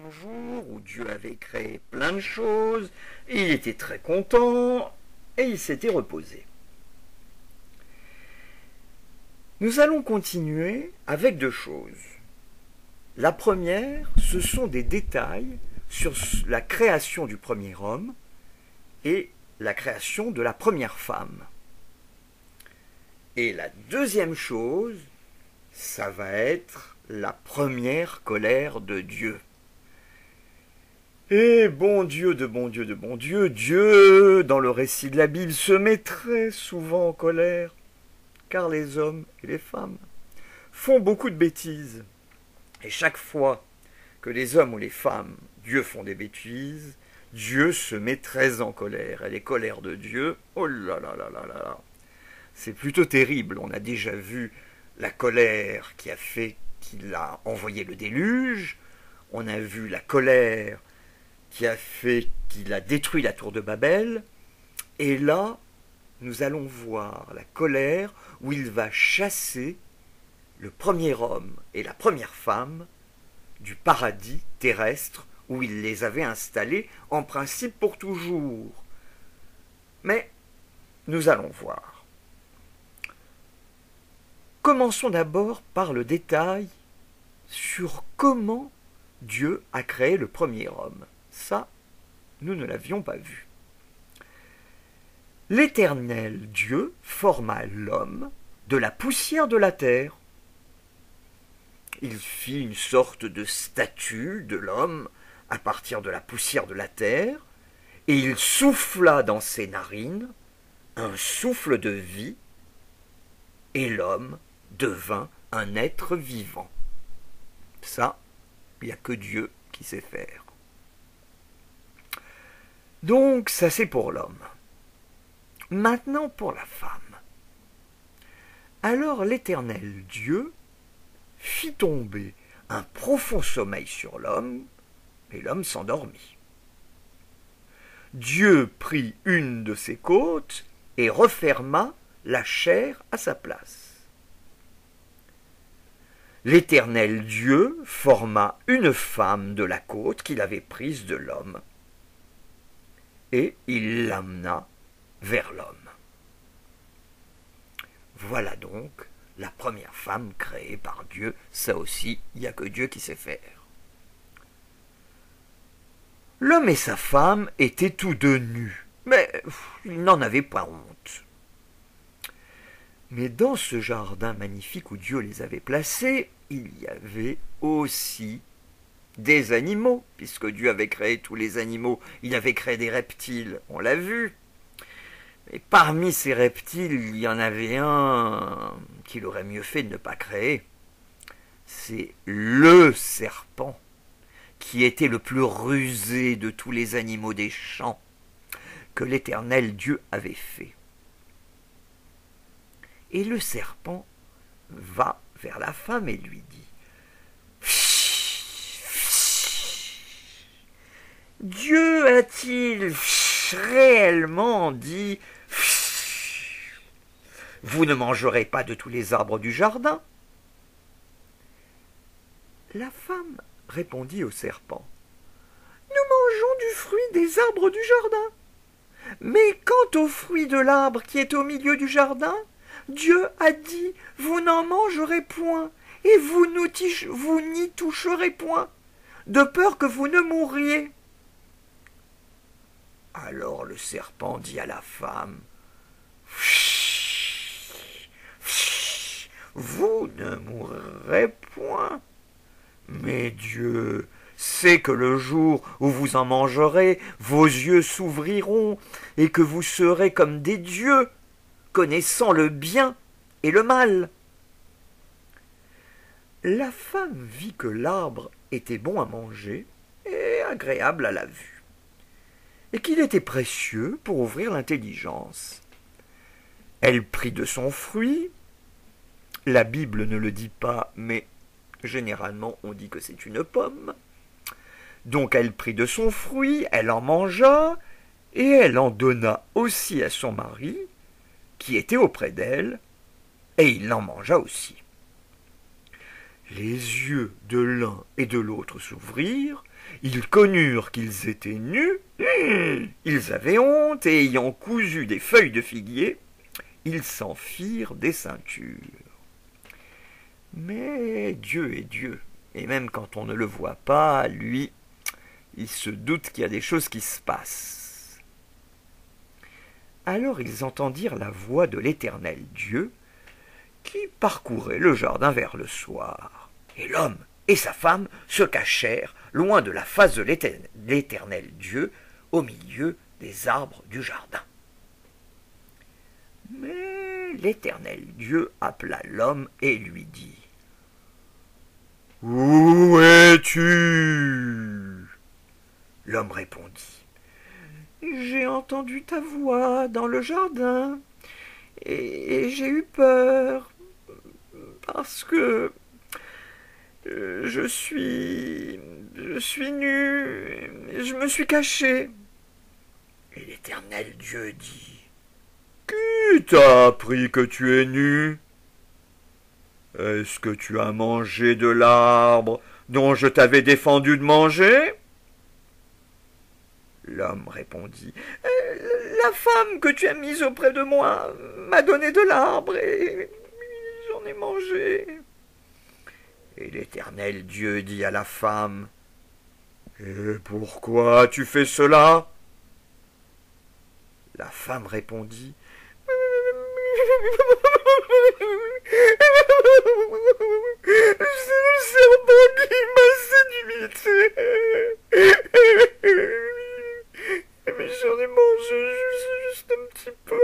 un jour où Dieu avait créé plein de choses, et il était très content, et il s'était reposé. Nous allons continuer avec deux choses. La première, ce sont des détails sur la création du premier homme et la création de la première femme. Et la deuxième chose, ça va être la première colère de Dieu. Et bon Dieu de bon Dieu de bon Dieu, Dieu, dans le récit de la Bible, se met très souvent en colère, car les hommes et les femmes font beaucoup de bêtises. Et chaque fois que les hommes ou les femmes, Dieu font des bêtises, Dieu se met très en colère. Et les colères de Dieu, oh là là là là là là, c'est plutôt terrible. On a déjà vu la colère qui a fait qu'il a envoyé le déluge. On a vu la colère qui a fait qu'il a détruit la tour de Babel. Et là, nous allons voir la colère où il va chasser le premier homme et la première femme du paradis terrestre où il les avait installés en principe pour toujours. Mais nous allons voir. Commençons d'abord par le détail sur comment Dieu a créé le premier homme. Ça, nous ne l'avions pas vu. L'Éternel Dieu forma l'homme de la poussière de la terre. Il fit une sorte de statue de l'homme à partir de la poussière de la terre, et il souffla dans ses narines un souffle de vie, et l'homme devint un être vivant. Ça, il n'y a que Dieu qui sait faire. Donc, ça c'est pour l'homme. Maintenant pour la femme. Alors l'Éternel Dieu fit tomber un profond sommeil sur l'homme, et l'homme s'endormit. Dieu prit une de ses côtes et referma la chair à sa place. L'Éternel Dieu forma une femme de la côte qu'il avait prise de l'homme, et il l'amena vers l'homme. Voilà donc la première femme créée par Dieu. Ça aussi, il n'y a que Dieu qui sait faire. L'homme et sa femme étaient tous deux nus, mais ils n'en avaient pas honte. Mais dans ce jardin magnifique où Dieu les avait placés, il y avait aussi des animaux, puisque Dieu avait créé tous les animaux. Il avait créé des reptiles, on l'a vu. Et parmi ces reptiles, il y en avait un qu'il aurait mieux fait de ne pas créer. C'est le serpent, qui était le plus rusé de tous les animaux des champs que l'Éternel Dieu avait fait. Et le serpent va vers la femme et lui dit « Dieu a-t-il réellement dit « Vous ne mangerez pas de tous les arbres du jardin ?» La femme répondit au serpent « Nous mangeons du fruit des arbres du jardin. Mais quant au fruit de l'arbre qui est au milieu du jardin, Dieu a dit « Vous n'en mangerez point, et vous n'y toucherez point, de peur que vous ne mouriez. » Alors le serpent dit à la femme « Vous ne mourrez point, mais Dieu sait que le jour où vous en mangerez, vos yeux s'ouvriront et que vous serez comme des dieux, connaissant le bien et le mal. » La femme vit que l'arbre était bon à manger et agréable à la vue, et qu'il était précieux pour ouvrir l'intelligence. Elle prit de son fruit. La Bible ne le dit pas, mais généralement on dit que c'est une pomme. Donc elle prit de son fruit, elle en mangea, et elle en donna aussi à son mari, qui était auprès d'elle, et il en mangea aussi. Les yeux de l'un et de l'autre s'ouvrirent, Ils connurent qu'ils étaient nus, ils avaient honte, et ayant cousu des feuilles de figuier, ils s'en firent des ceintures. Mais Dieu est Dieu, et même quand on ne le voit pas, lui, il se doute qu'il y a des choses qui se passent. Alors ils entendirent la voix de l'Éternel Dieu, qui parcourait le jardin vers le soir. Et l'homme et sa femme se cachèrent loin de la face de l'Éternel Dieu, au milieu des arbres du jardin. Mais l'Éternel Dieu appela l'homme et lui dit « Où es-tu » L'homme répondit « J'ai entendu ta voix dans le jardin, et j'ai eu peur, parce que je suis nu, et je me suis caché. » Et l'Éternel Dieu dit « Qui t'a appris que tu es nu? Est-ce que tu as mangé de l'arbre dont je t'avais défendu de manger ?» L'homme répondit « La femme que tu as mise auprès de moi m'a donné de l'arbre et j'en ai mangé. » Et l'Éternel Dieu dit à la femme « Et pourquoi tu fais cela ?» La femme répondit « C'est le serpent qui m'a séduite. Mais j'en ai mangé juste un petit peu,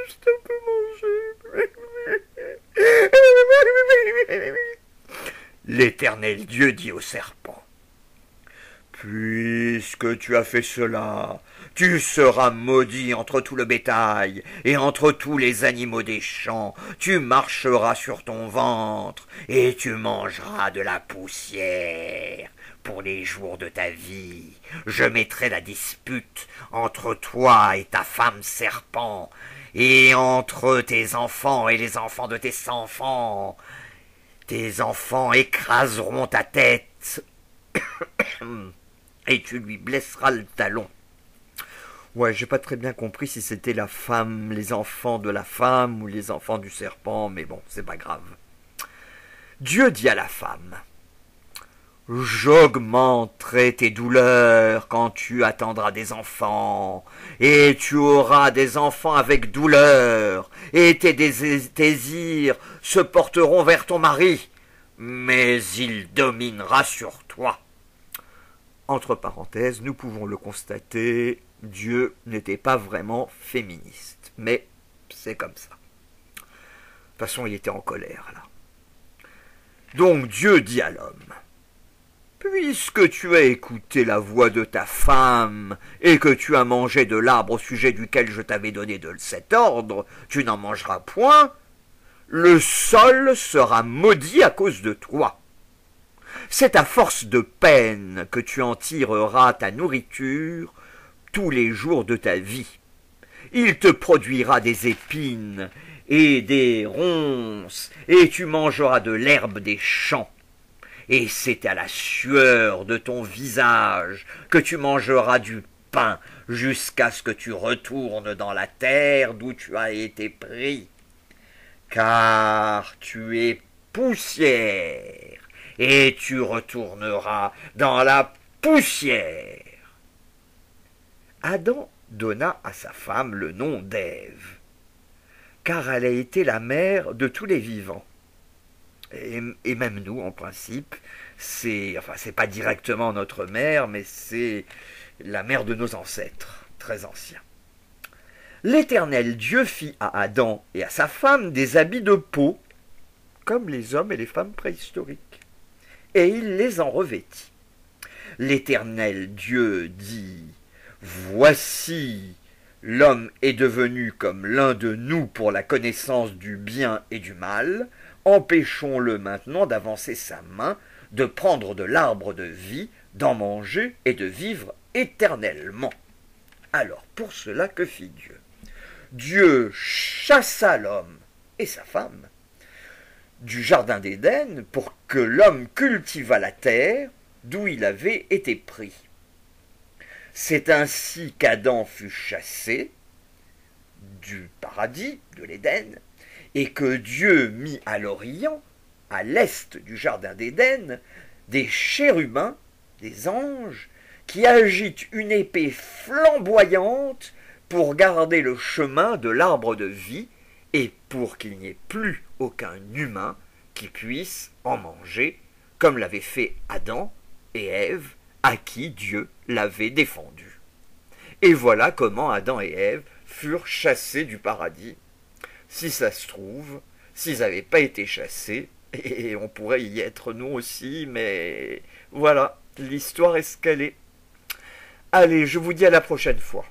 juste un peu mangé. » L'Éternel Dieu dit au serpent « Puisque tu as fait cela, tu seras maudit entre tout le bétail et entre tous les animaux des champs. Tu marcheras sur ton ventre et tu mangeras de la poussière. Pour les jours de ta vie, je mettrai la dispute entre toi et ta femme serpent, et entre tes enfants et les enfants de tes enfants. Tes enfants écraseront ta tête et tu lui blesseras le talon. » Ouais, j'ai pas très bien compris si c'était la femme, les enfants de la femme ou les enfants du serpent, mais bon, c'est pas grave. Dieu dit à la femme « J'augmenterai tes douleurs quand tu attendras des enfants, et tu auras des enfants avec douleur, et tes désirs se porteront vers ton mari, mais il dominera sur toi. » Entre parenthèses, nous pouvons le constater, Dieu n'était pas vraiment féministe, mais c'est comme ça. De toute façon, il était en colère, là. Donc Dieu dit à l'homme « Puisque tu as écouté la voix de ta femme, et que tu as mangé de l'arbre au sujet duquel je t'avais donné de cet ordre, tu n'en mangeras point, le sol sera maudit à cause de toi. C'est à force de peine que tu en tireras ta nourriture tous les jours de ta vie. Il te produira des épines et des ronces, et tu mangeras de l'herbe des champs. Et c'est à la sueur de ton visage que tu mangeras du pain jusqu'à ce que tu retournes dans la terre d'où tu as été pris. Car tu es poussière, et tu retourneras dans la poussière. » Adam donna à sa femme le nom d'Ève, car elle a été la mère de tous les vivants. Et même nous, en principe, c'est pas directement notre mère, mais c'est la mère de nos ancêtres, très anciens. L'Éternel Dieu fit à Adam et à sa femme des habits de peau, comme les hommes et les femmes préhistoriques, et il les en revêtit. L'Éternel Dieu dit « Voici, l'homme est devenu comme l'un de nous pour la connaissance du bien et du mal. Empêchons-le maintenant d'avancer sa main, de prendre de l'arbre de vie, d'en manger et de vivre éternellement. » Alors, pour cela, que fit Dieu? Dieu chassa l'homme et sa femme du jardin d'Éden pour que l'homme cultivât la terre, d'où il avait été pris. C'est ainsi qu'Adam fut chassé du paradis, de l'Éden, et que Dieu mit à l'Orient, à l'est du jardin d'Éden, des chérubins, des anges, qui agitent une épée flamboyante pour garder le chemin de l'arbre de vie et pour qu'il n'y ait plus aucun humain qui puisse en manger, comme l'avaient fait Adam et Ève, à qui Dieu l'avait défendu. Et voilà comment Adam et Ève furent chassés du paradis. Si ça se trouve, s'ils n'avaient pas été chassés, et on pourrait y être nous aussi, mais voilà, l'histoire est ce qu'elle est. Allez, je vous dis à la prochaine fois.